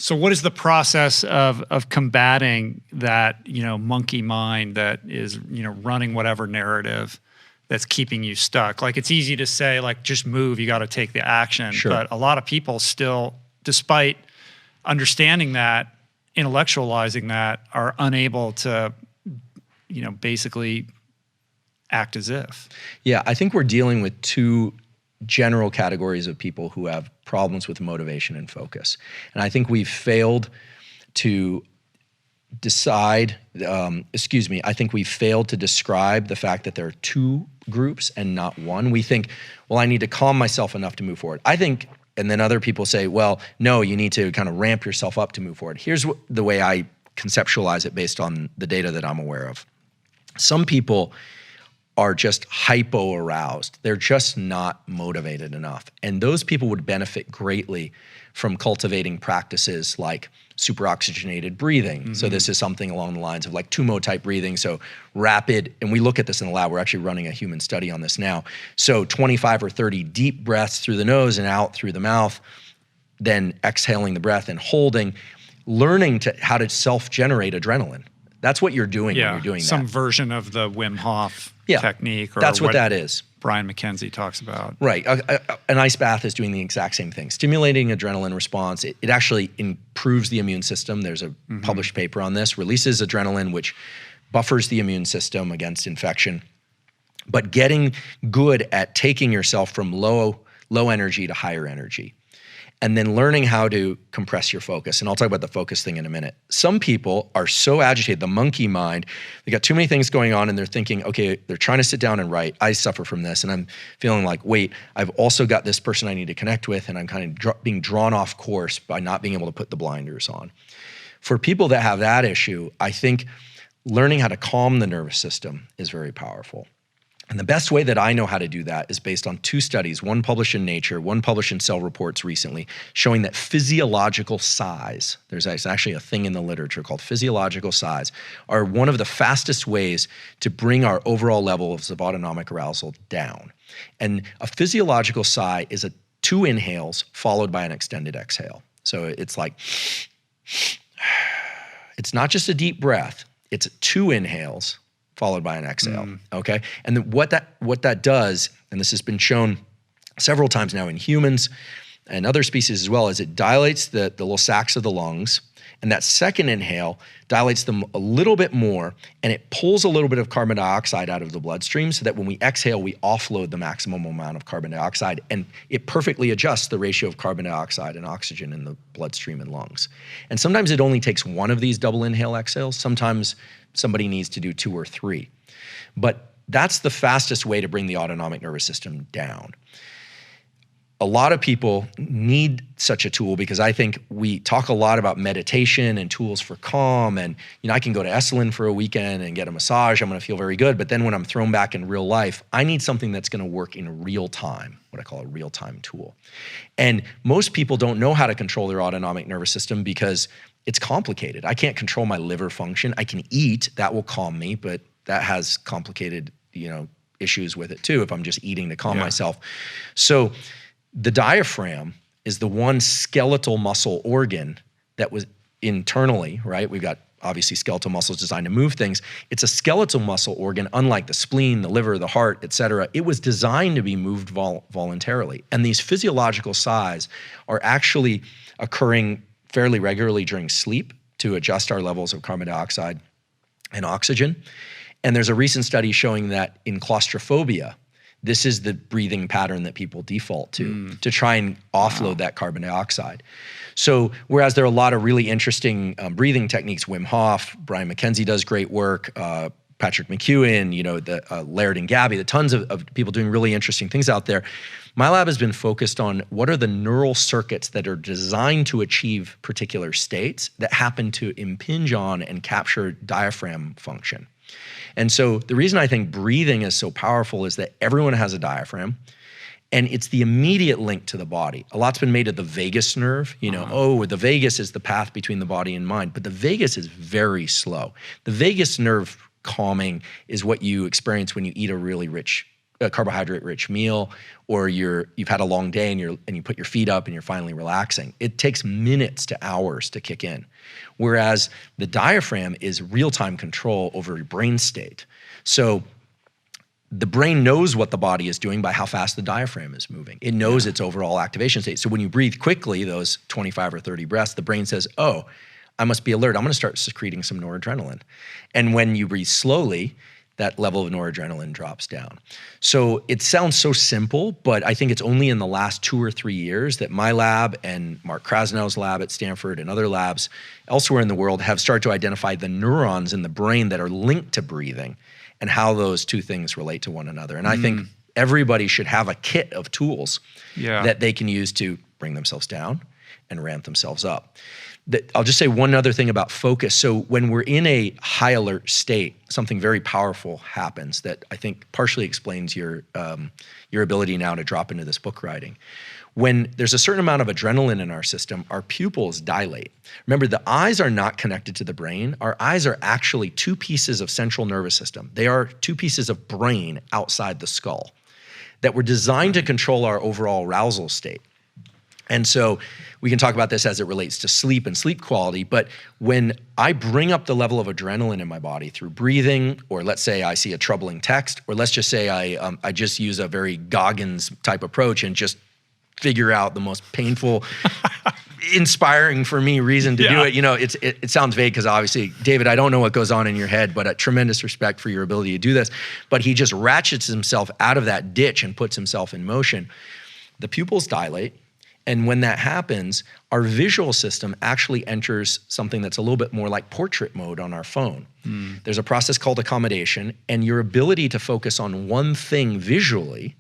So what is the process of combating that, monkey mind that is, running whatever narrative that's keeping you stuck? Like, it's easy to say, like, just move, you got to take the action. Sure. But a lot of people still, despite understanding that, intellectualizing that, are unable to, basically act as if. Yeah, I think we're dealing with two general categories of people who have problems with motivation and focus. And I think we've failed to I think we've failed to describe the fact that there are two groups and not one. We think, well, I need to calm myself enough to move forward. I think, and then other people say, well, no, you need to kind of ramp yourself up to move forward. Here's the way I conceptualize it based on the data that I'm aware of. Some people are just hypo-aroused. They're just not motivated enough. And those people would benefit greatly from cultivating practices like superoxygenated breathing. Mm-hmm. So this is something along the lines of like Tumo type breathing. So rapid, and we look at this in the lab, we're actually running a human study on this now. So 25 or 30 deep breaths through the nose and out through the mouth, then exhaling the breath and holding, learning how to self-generate adrenaline. That's what you're doing when you're doing some version of the Wim Hof technique. Or that's what that is. Brian McKenzie talks about. Right. An ice bath is doing the exact same thing. Stimulating adrenaline response. It actually improves the immune system. There's a published paper on this. Releases adrenaline, which buffers the immune system against infection. But getting good at taking yourself from low energy to higher energy. And then learning how to compress your focus. And I'll talk about the focus thing in a minute. Some people are so agitated, the monkey mind, they got too many things going on and they're thinking, okay, they're trying to sit down and write. I suffer from this. And I'm feeling like, wait, I've also got this person I need to connect with. And I'm kind of being drawn off course by not being able to put the blinders on. For people that have that issue, I think learning how to calm the nervous system is very powerful. And the best way that I know how to do that is based on two studies, one published in Nature, one published in Cell Reports recently, showing that physiological size, there's actually a thing in the literature called physiological size, are one of the fastest ways to bring our overall levels of autonomic arousal down. And a physiological sigh is 2 inhales followed by an extended exhale. So it's like, it's not just a deep breath, it's 2 inhales followed by an exhale, okay? And then what that does, and this has been shown several times now in humans and other species as well, is it dilates the little sacs of the lungs, and that second inhale dilates them a little bit more, and it pulls a little bit of carbon dioxide out of the bloodstream so that when we exhale, we offload the maximum amount of carbon dioxide, and it perfectly adjusts the ratio of carbon dioxide and oxygen in the bloodstream and lungs. And sometimes it only takes one of these double inhale exhales. Sometimes somebody needs to do 2 or 3. But that's the fastest way to bring the autonomic nervous system down. A lot of people need such a tool because I think we talk a lot about meditation and tools for calm, and I can go to Esalen for a weekend and get a massage, I'm gonna feel very good, but then when I'm thrown back in real life, I need something that's gonna work in real time, what I call a real-time tool. And most people don't know how to control their autonomic nervous system because it's complicated. I can't control my liver function. I can eat, that will calm me, but that has complicated, issues with it too if I'm just eating to calm myself. So the diaphragm is the one skeletal muscle organ that was internally, right? We've got obviously skeletal muscles designed to move things. It's a skeletal muscle organ, unlike the spleen, the liver, the heart, et cetera. It was designed to be moved voluntarily. And these physiological sighs are actually occurring fairly regularly during sleep to adjust our levels of carbon dioxide and oxygen. And there's a recent study showing that in claustrophobia, this is the breathing pattern that people default to try and offload that carbon dioxide. So whereas there are a lot of really interesting breathing techniques, Wim Hof, Brian McKenzie does great work, Patrick McEwen, the Laird and Gabby, the tons of people doing really interesting things out there. My lab has been focused on what are the neural circuits that are designed to achieve particular states that happen to impinge on and capture diaphragm function. And so the reason I think breathing is so powerful is that everyone has a diaphragm, and it's the immediate link to the body. A lot's been made of the vagus nerve, the vagus is the path between the body and mind, but the vagus is very slow. The vagus nerve calming is what you experience when you eat a really rich a carbohydrate-rich meal, or you've had a long day and you put your feet up and you're finally relaxing. It takes minutes to hours to kick in. Whereas the diaphragm is real-time control over your brain state. So the brain knows what the body is doing by how fast the diaphragm is moving. It knows its overall activation state. So when you breathe quickly, those 25 or 30 breaths, the brain says, oh, I must be alert. I'm going to start secreting some noradrenaline. And when you breathe slowly, that level of noradrenaline drops down. So it sounds so simple, but I think it's only in the last 2 or 3 years that my lab and Mark Krasnow's lab at Stanford and other labs elsewhere in the world have started to identify the neurons in the brain that are linked to breathing and how those two things relate to one another. And I think everybody should have a kit of tools that they can use to bring themselves down and ramp themselves up. I'll just say one other thing about focus. So when we're in a high alert state, something very powerful happens that I think partially explains your ability now to drop into this book writing. When there's a certain amount of adrenaline in our system, our pupils dilate. Remember, the eyes are not connected to the brain. Our eyes are actually two pieces of central nervous system. They are two pieces of brain outside the skull that were designed to control our overall arousal state. And so we can talk about this as it relates to sleep and sleep quality, but when I bring up the level of adrenaline in my body through breathing, or let's say I see a troubling text, or let's just say I just use a very Goggins type approach and just figure out the most painful, inspiring for me reason to do it. You know, it sounds vague because obviously, David, I don't know what goes on in your head, but a tremendous respect for your ability to do this. But he just ratchets himself out of that ditch and puts himself in motion. The pupils dilate. And when that happens, our visual system actually enters something that's a little bit more like portrait mode on our phone. There's a process called accommodation, and your ability to focus on one thing visually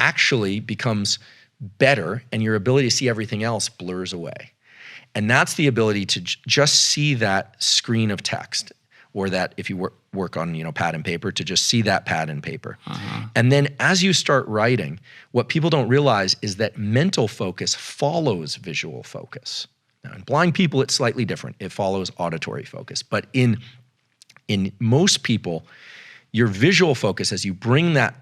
actually becomes better, and your ability to see everything else blurs away. And that's the ability to just see that screen of text, or that if you work on pad and paper, to just see that pad and paper. And then as you start writing, what people don't realize is that mental focus follows visual focus. Now, in blind people, it's slightly different. It follows auditory focus. But in most people, your visual focus, as you bring that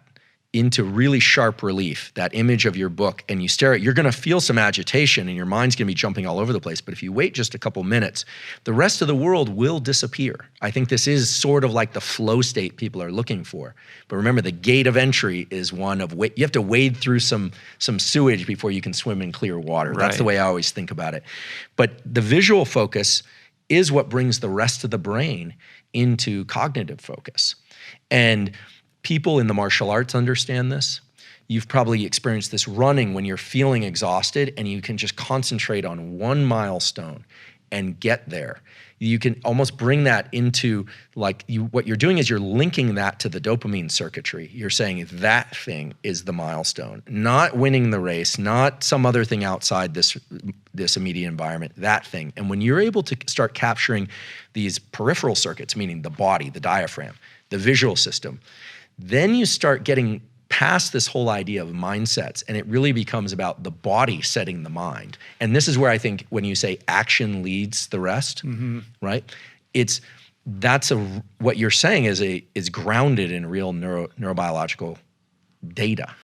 into really sharp relief, that image of your book, and you stare at it, you're gonna feel some agitation and your mind's gonna be jumping all over the place. But if you wait just a couple minutes, the rest of the world will disappear. I think this is sort of like the flow state people are looking for. But remember, the gate of entry is one of, you have to wade through some sewage before you can swim in clear water. Right. That's the way I always think about it. But the visual focus is what brings the rest of the brain into cognitive focus. And people in the martial arts understand this. You've probably experienced this running when you're feeling exhausted and you can just concentrate on one milestone and get there. You can almost bring that into what you're doing is you're linking that to the dopamine circuitry. You're saying that thing is the milestone, not winning the race, not some other thing outside this immediate environment, that thing. And when you're able to start capturing these peripheral circuits, meaning the body, the diaphragm, the visual system, then you start getting past this whole idea of mindsets, and it really becomes about the body setting the mind. And this is where I think when you say action leads the rest, right? What you're saying is grounded in real neurobiological data.